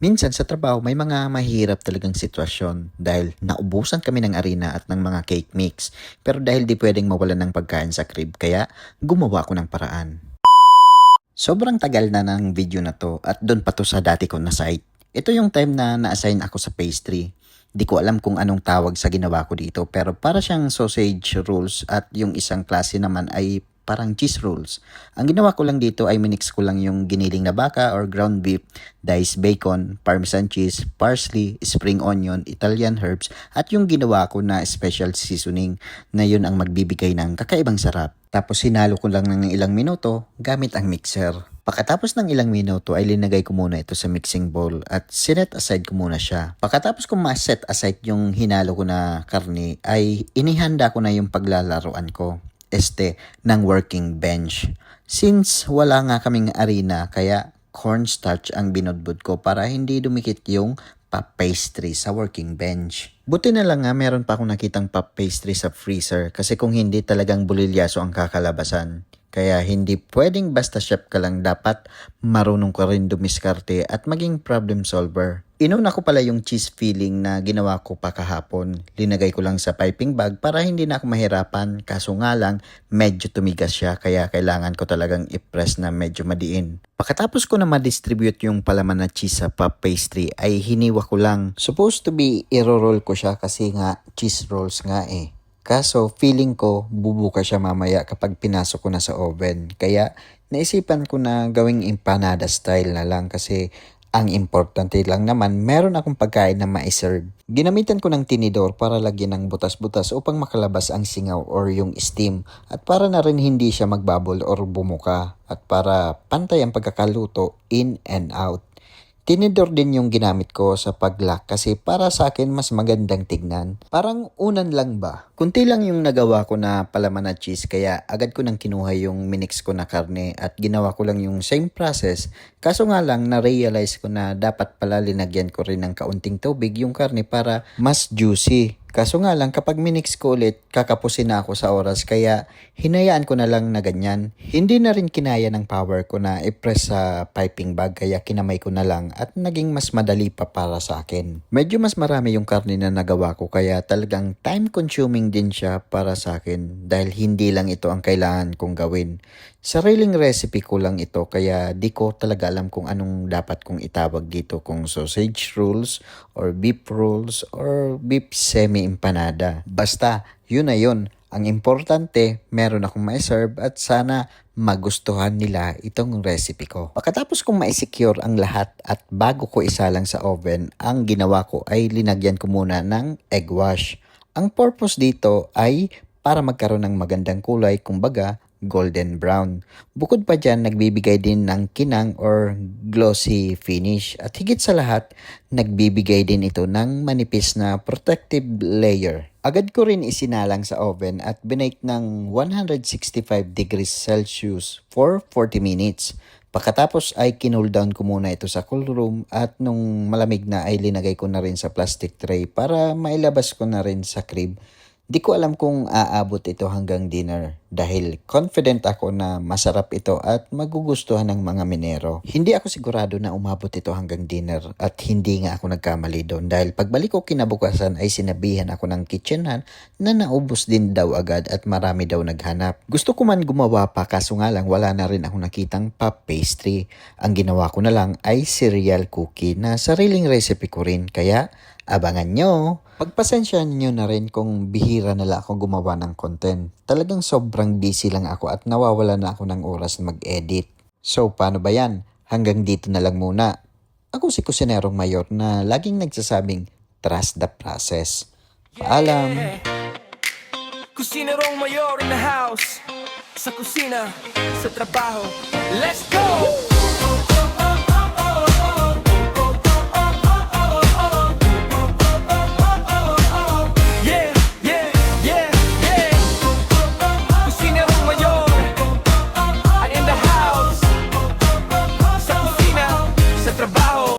Minsan sa trabaho may mga mahirap talagang sitwasyon dahil naubusan kami ng arena at ng mga cake mix. Pero dahil di pwedeng mawalan ng pagkain sa crib kaya gumawa ako ng paraan. Sobrang tagal na ng video na to at doon pa to sa dati ko na site. Ito yung time na na-assign ako sa pastry. Di ko alam kung anong tawag sa ginawa ko dito pero para siyang sausage rolls at yung isang klase naman ay parang cheese rolls. Ang ginawa ko lang dito ay minix ko lang yung giniling na baka or ground beef, diced bacon, parmesan cheese, parsley, spring onion, Italian herbs at yung ginawa ko na special seasoning na yun ang magbibigay ng kakaibang sarap. Tapos hinalo ko lang ng ilang minuto gamit ang mixer. Pagkatapos ng ilang minuto ay linagay ko muna ito sa mixing bowl at sinet aside ko muna siya. Pagkatapos ko ma-set aside yung hinalo ko na karne ay inihanda ko na yung paglalaruan ko ng working bench. Since wala nga kaming arena kaya cornstarch ang binudbud ko para hindi dumikit yung pop pastry sa working bench. Buti na lang nga meron pa akong nakitang pop pastry sa freezer kasi kung hindi talagang bulilyaso ang kakalabasan. Kaya hindi pwedeng basta chef ka lang, dapat marunong ka rin dumiskarte at maging problem solver. Inuna ko pala yung cheese filling na ginawa ko pa kahapon. Linagay ko lang sa piping bag para hindi na ako mahirapan. Kaso nga lang, medyo tumigas siya kaya kailangan ko talagang i-press na medyo madiin. Pagkatapos ko na ma-distribute yung palaman na cheese sa pop pastry ay hiniwa ko lang. Supposed to be i-roll ko siya kasi nga cheese rolls nga eh. Kaso feeling ko bubuka siya mamaya kapag pinasok ko na sa oven. Kaya naisipan ko na gawing empanada style na lang kasi ang importante lang naman meron akong pagkain na ma-serve. Ginamitan ko ng tinidor para lagyan ng butas-butas upang makalabas ang singaw or yung steam at para na rin hindi siya magbabol or bumuka at para pantay ang pagkakaluto in and out. Tinidor din yung ginamit ko sa pag-lock kasi para sa akin mas magandang tignan. Parang unan lang ba? Kunti lang yung nagawa ko na palaman na cheese kaya agad ko nang kinuha yung minix ko na karne at ginawa ko lang yung same process. Kaso nga lang na-realize ko na dapat pala linagyan ko rin ng kaunting tubig yung karne para mas juicy. Kaso nga lang kapag minix ko ulit, kakapusin na ako sa oras kaya hinayaan ko na lang na ganyan. Hindi na rin kinaya ng power ko na i-press sa piping bag kaya kinamay ko na lang at naging mas madali pa para sa akin. Medyo mas marami yung karne na nagawa ko kaya talagang time consuming din siya para sa akin dahil hindi lang ito ang kailangan kong gawin. Sariling recipe ko lang ito kaya di ko talaga alam kung anong dapat kong itawag dito, kung sausage rolls or beef rolls or beef semi-empanada. Basta, yun na yun. Ang importante, meron akong ma-serve at sana magustuhan nila itong recipe ko. Pagkatapos kong ma-secure ang lahat at bago ko isalang sa oven, ang ginawa ko ay linagyan ko muna ng egg wash. Ang purpose dito ay para magkaroon ng magandang kulay, kumbaga golden brown. Bukod pa dyan, nagbibigay din ng kinang or glossy finish. At higit sa lahat, nagbibigay din ito ng manipis na protective layer. Agad ko rin isinalang sa oven at binake ng 165 degrees Celsius for 40 minutes. Pagkatapos ay kinul down ko muna ito sa cool room at nung malamig na ay linagay ko na rin sa plastic tray para mailabas ko na rin sa crib. Di ko alam kung aabot ito hanggang dinner dahil confident ako na masarap ito at magugustuhan ng mga minero. Hindi ako sigurado na umabot ito hanggang dinner at hindi nga ako nagkamali doon dahil pagbalik ko kinabukasan ay sinabihan ako ng kitchen hand na naubos din daw agad at marami daw naghanap. Gusto ko man gumawa pa kaso nga lang wala na rin ako nakitang pop pastry. Ang ginawa ko na lang ay cereal cookie na sariling recipe ko rin kaya abangan nyo. Pagpasensyahan nyo na rin kung bihira na lang ako gumawa ng content. Talagang sobrang busy lang ako at nawawala na ako ng oras na mag-edit. So paano ba yan? Hanggang dito na lang muna. Ako si Kusinerong Mayor na laging nagsasabing trust the process. Paalam! Kusinerong Mayor in the house. Sa kusina, sa trabaho. Let's go!